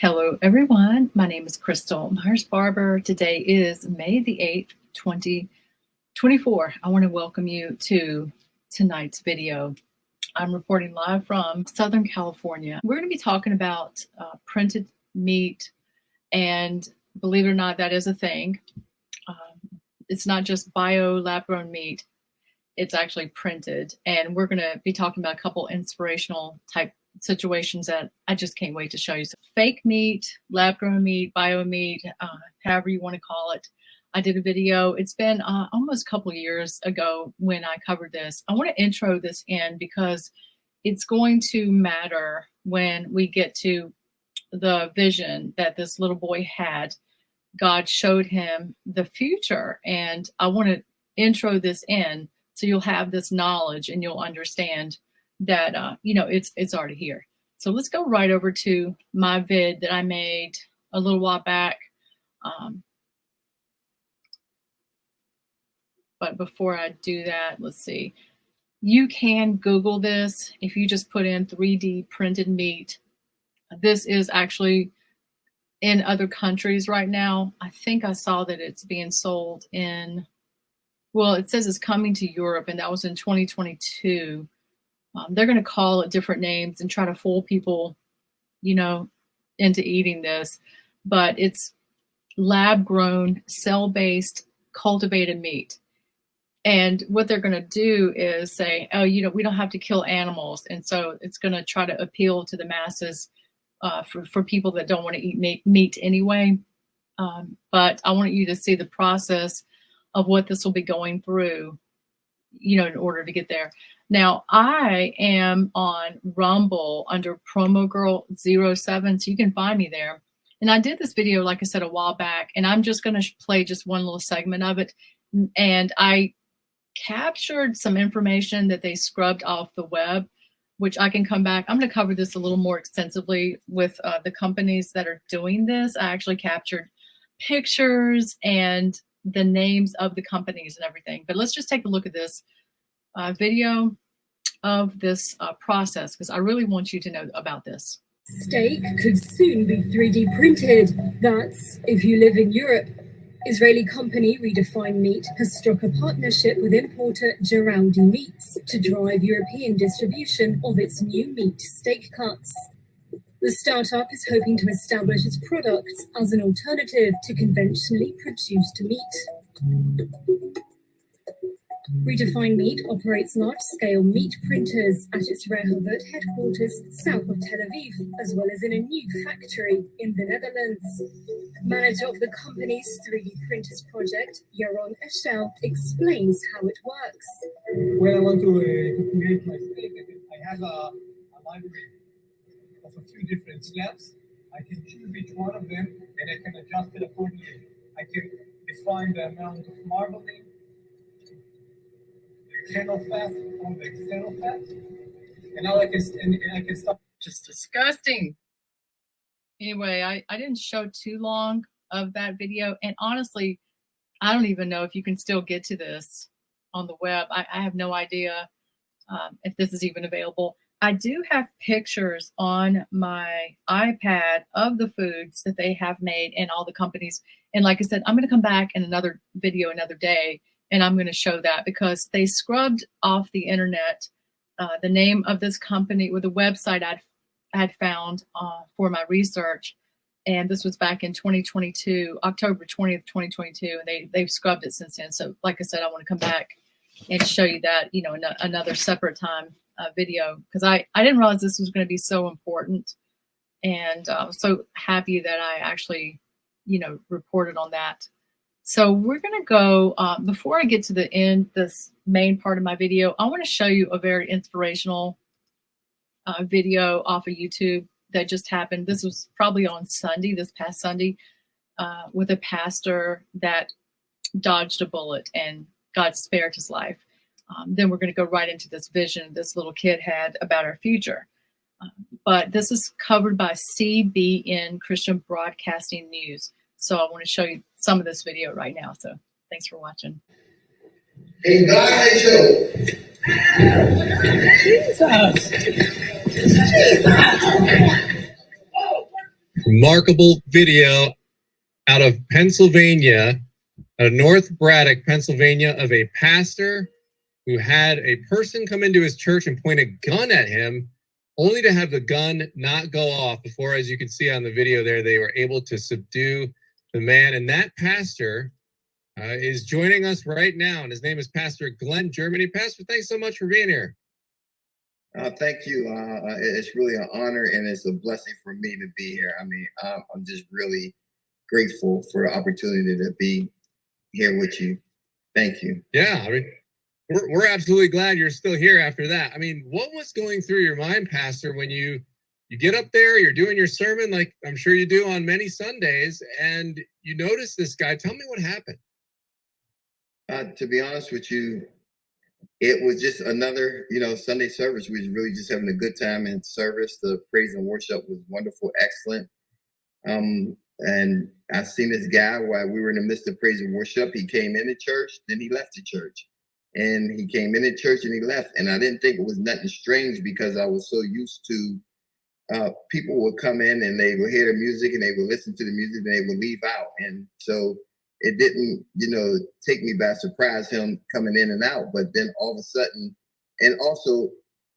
Hello, everyone. My name is Crystal Myers-Barber. Today is May the 8th, 2024. I want to welcome you to tonight's video. I'm reporting live from Southern California. We're going to be talking about printed meat, and believe it or not, that is a thing. It's not just bio lab-grown meat. It's actually printed, and we're going to be talking about a couple inspirational type situations that I just can't wait to show you. So fake meat, lab-grown meat, bio meat, however you want to call it. I did a video. It's been almost a couple of years ago when I covered this. I want to intro this in because it's going to matter when we get to the vision that this little boy had. God showed him the future, and I want to intro this in so you'll have this knowledge and you'll understand that, it's already here. So let's go right over to my vid that I made a little while back. But before I do that, let's see. You can Google this if you just put in 3D printed meat. This is actually in other countries right now. I think I saw that it's being sold in, well, it says it's coming to Europe, and that was in 2022. They're going to call it different names and try to fool people, into eating this. But it's lab-grown, cell-based, cultivated meat. And what they're going to do is say, oh, we don't have to kill animals. And so it's going to try to appeal to the masses for people that don't want to eat meat anyway. But I want you to see the process of what this will be going through, in order to get there. Now, I am on Rumble under Promo Girl 07, so you can find me there. And I did this video, like I said, a while back, and I'm just going to play just one little segment of it. And I captured some information that they scrubbed off the web, which I can come back. I'm going to cover this a little more extensively with the companies that are doing this. I actually captured pictures and the names of the companies and everything. But let's just take a look at this video of this process, because I really want you to know about this. Steak could soon be 3D printed. That's if you live in Europe. Israeli company Redefine Meat has struck a partnership with importer Geraldi Meats to drive European distribution of its new meat steak cuts. The startup is hoping to establish its products as an alternative to conventionally produced meat. Redefine Meat operates large-scale meat printers at its Rehovot headquarters south of Tel Aviv, as well as in a new factory in the Netherlands. Manager of the company's 3D printers project, Yaron Eshel, explains how it works. When I want to create my steak, I have a library of a few different slabs. I can choose each one of them, and I can adjust it accordingly. I can define the amount of marbling, internal fat on the external fat, and now I can stop. Just disgusting. Anyway, I didn't show too long of that video, and honestly, I don't even know if you can still get to this on the web. I have no idea if this is even available. I do have pictures on my iPad of the foods that they have made and all the companies. And like I said, I'm going to come back in another video another day, and I'm going to show that because they scrubbed off the internet the name of this company with the website I had found for my research. And this was back in 2022, October 20th, 2022. And they've scrubbed it since then. So like I said, I want to come back and show you that, another separate time video, because I didn't realize this was going to be so important. And I'm so happy that I actually, reported on that. So we're going to go, before I get to the end, this main part of my video, I want to show you a very inspirational video off of YouTube that just happened. This was probably on Sunday, this past Sunday, with a pastor that dodged a bullet and God spared his life. Then we're going to go right into this vision this little kid had about our future. But this is covered by CBN, Christian Broadcasting News. So I want to show you some of this video right now. So thanks for watching. And God had you. Jesus. Jesus. remarkable video out of Pennsylvania, out of North Braddock, Pennsylvania, of a pastor who had a person come into his church and point a gun at him, only to have the gun not go off before, as you can see on the video there, they were able to subdue the man. And that pastor is joining us right now, and his name is Pastor Glenn Germany. Pastor, thanks so much for being here. Thank you. It's really an honor and it's a blessing for me to be here. I mean, I'm just really grateful for the opportunity to be here with you. Thank you. Yeah, I mean, we're absolutely glad you're still here after that. I mean, what was going through your mind, Pastor, when you get up there, you're doing your sermon like I'm sure you do on many Sundays, and you notice this guy? Tell me what happened. To be honest with you, it was just another, Sunday service. We was really just having a good time in service. The praise and worship was wonderful, excellent. And I seen this guy while we were in the midst of praise and worship. He came into church, then he left the church. And he came into church and he left. And I didn't think it was nothing strange because I was so used to people would come in and they would hear the music and they would listen to the music and they would leave out. And so it didn't, take me by surprise, him coming in and out. But then all of a sudden, and also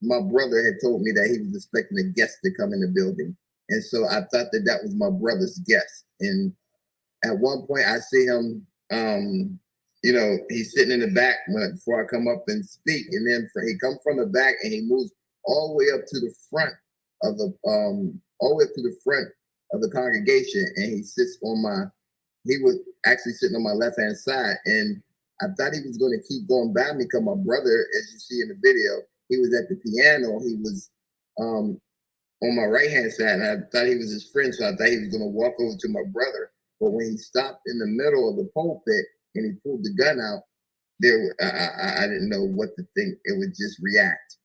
my brother had told me that he was expecting a guest to come in the building. And so I thought that was my brother's guest. And at one point I see him, he's sitting in the back before I come up and speak. And then he comes from the back and he moves all the way up to the front of the, congregation. And he sits he was actually sitting on my left-hand side. And I thought he was going to keep going by me because my brother, as you see in the video, he was at the piano. He was on my right-hand side. And I thought he was his friend. So I thought he was going to walk over to my brother. But when he stopped in the middle of the pulpit and he pulled the gun out, I didn't know what to think. It would just react.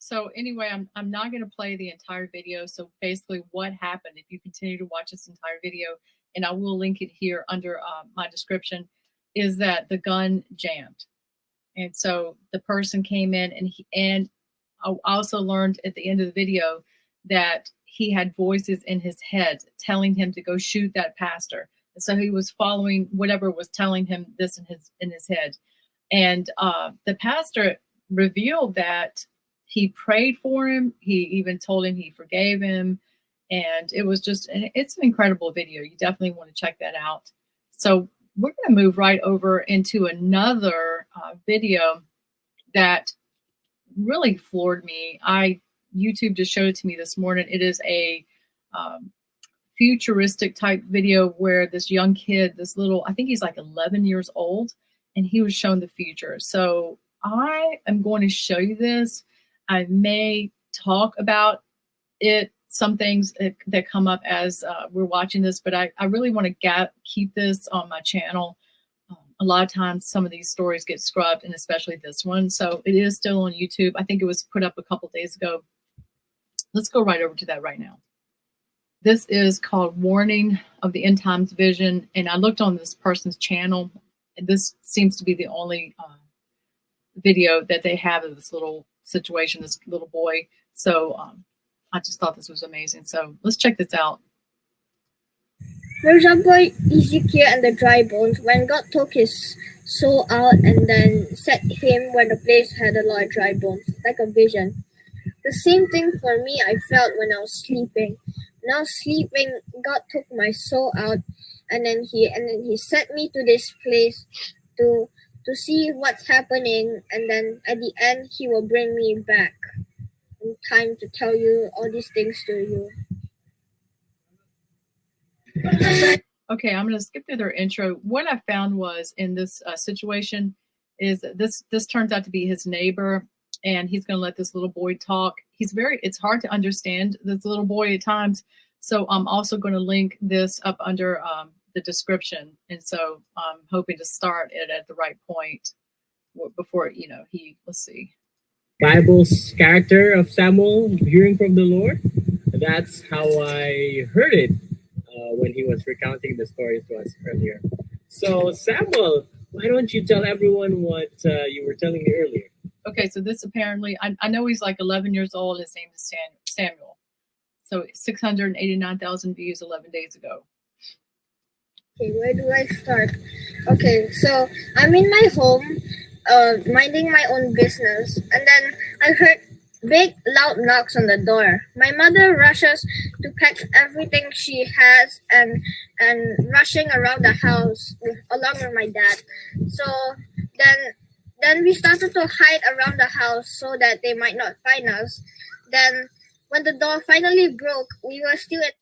So anyway, I'm not going to play the entire video. So basically what happened, if you continue to watch this entire video, and I will link it here under my description, is that the gun jammed. And so the person came in and I also learned at the end of the video that he had voices in his head telling him to go shoot that pastor. And so he was following whatever was telling him this in his head. And the pastor revealed that he prayed for him. He even told him he forgave him. And it's an incredible video. You definitely want to check that out. So we're going to move right over into another video that really floored me. YouTube just showed it to me this morning. It is a futuristic type video where this young kid, I think he's like 11 years old, and he was shown the future. So I am going to show you this. I may talk about it, some things that come up as we're watching this, but I really want to keep this on my channel. A lot of times some of these stories get scrubbed, and especially this one. So it is still on YouTube. I think it was put up a couple days ago. Let's go right over to that right now. This is called Warning of the End Times Vision. And I looked on this person's channel, and this seems to be the only video that they have of this little situation, this little boy. So I just thought this was amazing. So let's check this out. For example, Ezekiel and the dry bones, when God took his soul out and then set him where the place had a lot of dry bones, like a vision. The same thing for me I felt when I was sleeping. When I was sleeping, God took my soul out and then he set me to this place to see what's happening, and then at the end he will bring me back in time to tell you all these things to you. Okay, I'm going to skip through their intro. What I found was in this situation is this turns out to be his neighbor, and he's going to let this little boy talk. It's hard to understand this little boy at times. So I'm also going to link this up under the description. And so I'm hoping to start it at the right point before, let's see. Bible's character of Samuel hearing from the Lord. That's how I heard it when he was recounting the story to us earlier. So Samuel, why don't you tell everyone what you were telling me earlier? Okay, so this apparently, I know he's like 11 years old. His name is Samuel. So 689,000 views 11 days ago. Okay, where do I start? Okay, so I'm in my home, minding my own business, and then I heard big, loud knocks on the door. My mother rushes to pack everything she has and rushing around the house along with my dad. So then then we started to hide around the house so that they might not find us. Then when the door finally broke, we were still at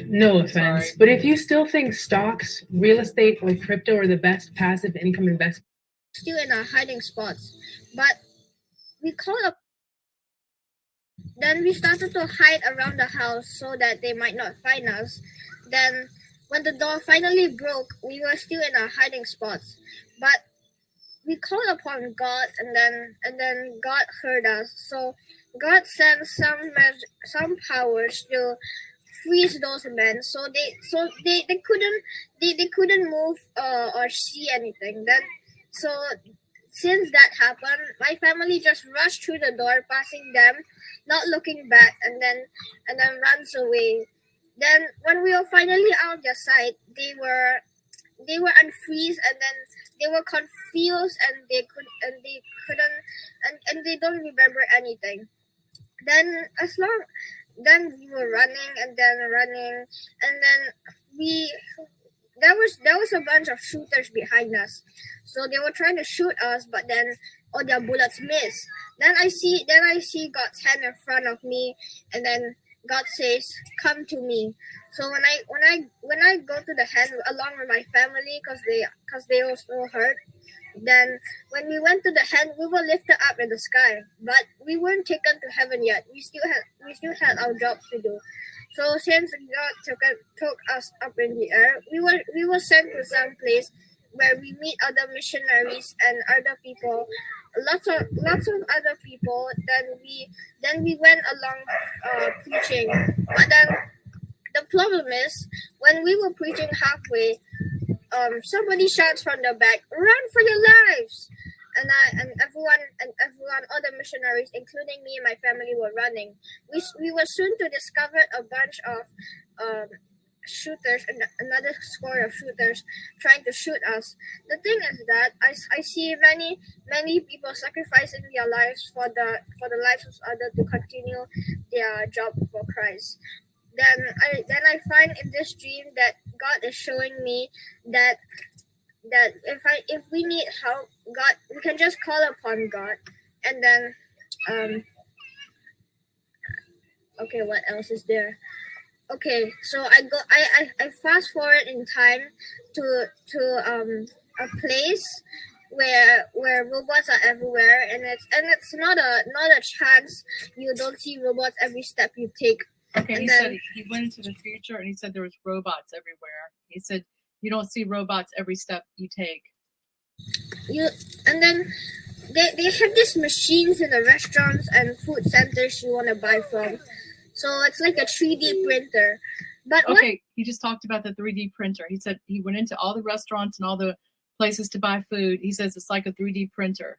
No offense, Sorry. but if you still think stocks, real estate, or crypto are the best passive income investment, still in our hiding spots. But we called up. Then we started to hide around the house so that they might not find us. Then when the door finally broke, we were still in our hiding spots. But we called upon God, and then God heard us. So God sent some powers to freeze those men, so they couldn't move or see anything. Then so since that happened, my family just rushed through the door, passing them, not looking back, and then runs away. Then when we were finally out of their sight, they were unfreeze, and then they were confused, and they couldn't and they don't remember anything. Then we were running, and then we there was a bunch of shooters behind us, so they were trying to shoot us, but then all their bullets missed. Then I see God's hand in front of me, and then God says, "Come to me." So when I go to the hand along with my family, because they also hurt. Then when we went to the hand, we were lifted up in the sky, but we weren't taken to heaven yet. We still had our jobs to do. So since God took us up in the air, we were sent to some place where we meet other missionaries and other people, lots of other people. Then we went along preaching, but then the problem is when we were preaching halfway, somebody shouts from the back, "Run for your lives!" And everyone, other missionaries, including me and my family, were running. We were soon to discover a bunch of shooters, and another score of shooters trying to shoot us. The thing is that I see many people sacrificing their lives for the lives of others to continue their job for Christ. Then I find in this dream that God is showing me that if we need help, God, we can just call upon God. And then okay, what else is there? Okay, so I fast forward in time to a place where robots are everywhere, and it's not a chance you don't see robots every step you take. Okay, And he then- said he went into the future, and he said there was robots everywhere. He said you don't see robots every step you take. And then they have these machines in the restaurants and food centers you want to buy from. So it's like a 3D printer. But what Okay, he just talked about the 3D printer. He said he went into all the restaurants and all the places to buy food. He says it's like a 3D printer.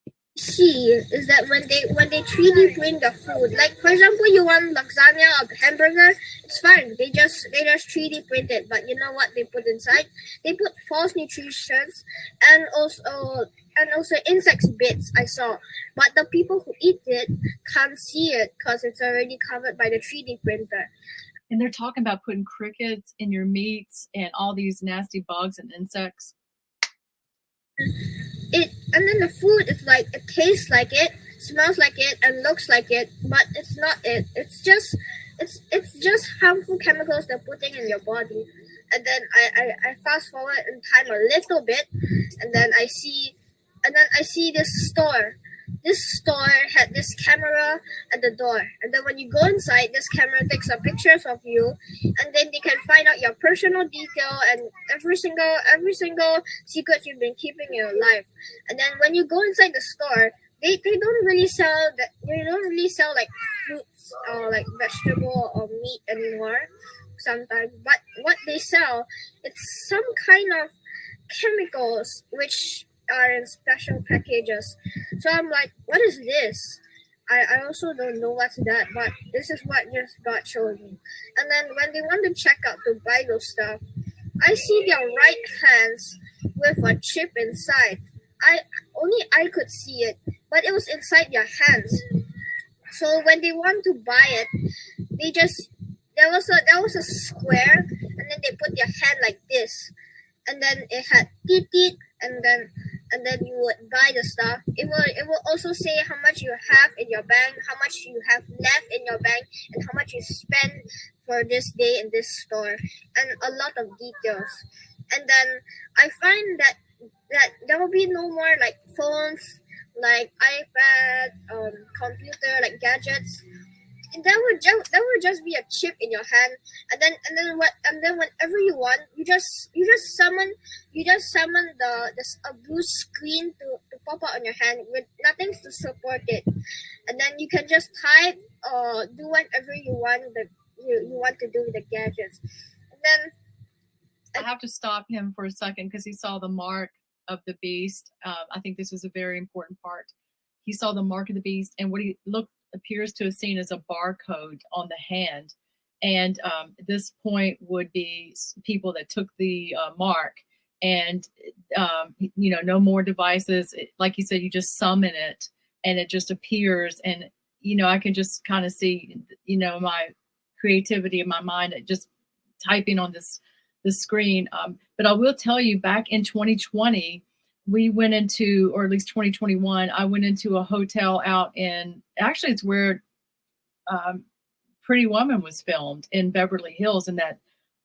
I see is that when they 3D print the food, like for example, you want lasagna or hamburger, it's fine. They just 3D print it. But you know what they put inside? They put false nutritions and also insect bits. I saw, but the people who eat it can't see it because it's already covered by the 3D printer. And they're talking about putting crickets in your meats and all these nasty bugs and insects. And then the food is like it tastes like it, smells like it, and looks like it, but it's not it. It's just harmful chemicals they're putting in your body. And then I fast forward in time a little bit, and then I see this store. This store had this camera at the door, and then when you go inside, this camera takes some pictures of you, and then they can find out your personal detail and every single secret you've been keeping in your life. And then when you go inside the store, they don't really sell that. They don't really sell like fruits or like vegetable or meat anymore. Sometimes, but what they sell, it's some kind of chemicals which are in special packages. So I'm like, what is this? I also don't know what's that, but this is what just God showed me. And then when they want to check out to buy those stuff, I see their right hands with a chip inside. I could see it, but it was inside their hands. So when they want to buy it, they just there was a square, and then they put their hand like this, and then it had teeth, and then you would buy the stuff. It will also say how much you have in your bank, how much you have left in your bank, and how much you spend for this day in this store, and a lot of details. And then I find that there will be no more like phones, like iPad, computer, like gadgets. There would just be a chip in your hand, and then whenever you want, you just summon a blue screen to pop out on your hand with nothing to support it, and then you can just type or do whatever you want you want to do with the gadgets. And then I have to stop him for a second because he saw the mark of the beast. I think this was a very important part. He saw the mark of the beast, and what he appears to have seen as a barcode on the hand. And at this point would be people that took the mark, and no more devices. Like you said, you just summon it and it just appears. And I can just kind of see my creativity in my mind just typing on this screen. But I will tell you, back in 2020, we went into, or at least 2021, I went into a hotel out in, actually it's where Pretty Woman was filmed, in Beverly Hills, in that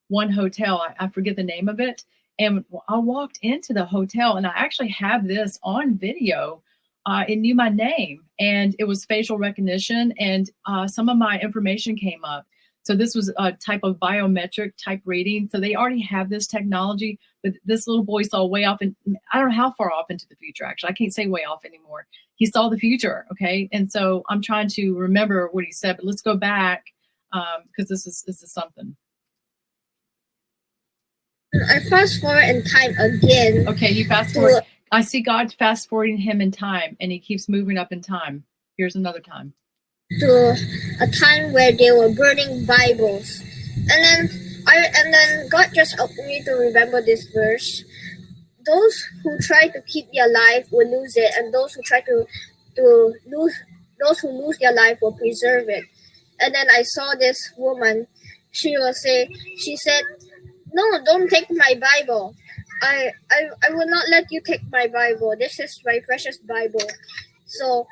one hotel. I forget the name of it. And I walked into the hotel, and I actually have this on video. It knew my name, and it was facial recognition, and some of my information came up. So this was a type of biometric type reading. So they already have this technology, but this little boy saw way off, and I don't know how far off into the future, actually. I can't say way off anymore. He saw the future, okay? And so I'm trying to remember what he said, but let's go back because this is something. I fast forward in time again. Okay, you fast forward. I see God fast forwarding him in time, and he keeps moving up in time. Here's another time. To a time where they were burning Bibles, and then God just helped me to remember this verse. Those who try to keep their life will lose it, and those who try to lose their life will preserve it. And then I saw this woman. She said, "No, don't take my Bible. I will not let you take my Bible. This is my precious Bible." So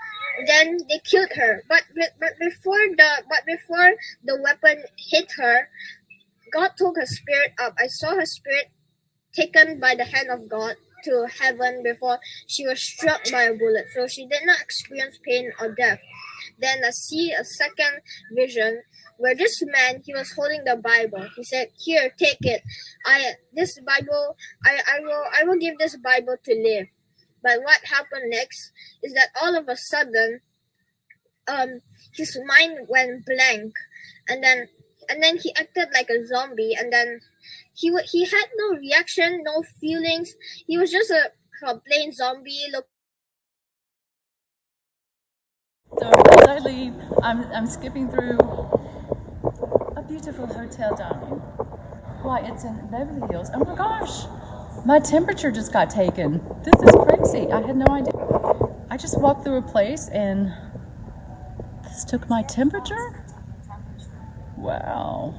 then they killed her. But before the weapon hit her, God took her spirit up. I saw her spirit taken by the hand of God to heaven before she was struck by a bullet. So she did not experience pain or death. Then I see a second vision where this man, he was holding the Bible. He said, "Here, take it. I will give this Bible to live." But what happened next is that all of a sudden, his mind went blank, and then he acted like a zombie, and then he had no reaction, no feelings. He was just a plain zombie. So as I leave, I'm skipping through a beautiful hotel dining. Why, it's in Beverly Hills. Oh my gosh, my temperature just got taken. This is crazy. I had no idea. I just walked through a place and this took my temperature. Wow.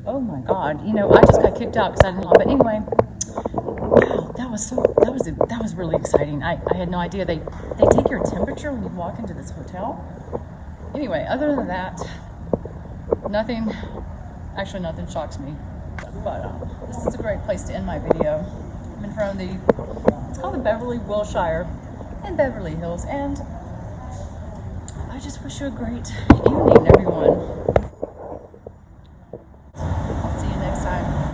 Oh my God. I just got kicked out because I didn't know. But anyway, wow, that was really exciting. I had no idea they take your temperature when you walk into this hotel. Anyway, other than that, nothing shocks me. But this is a great place to end my video. I'm in front of it's called the Beverly Wilshire in Beverly Hills, and I just wish you a great evening, everyone.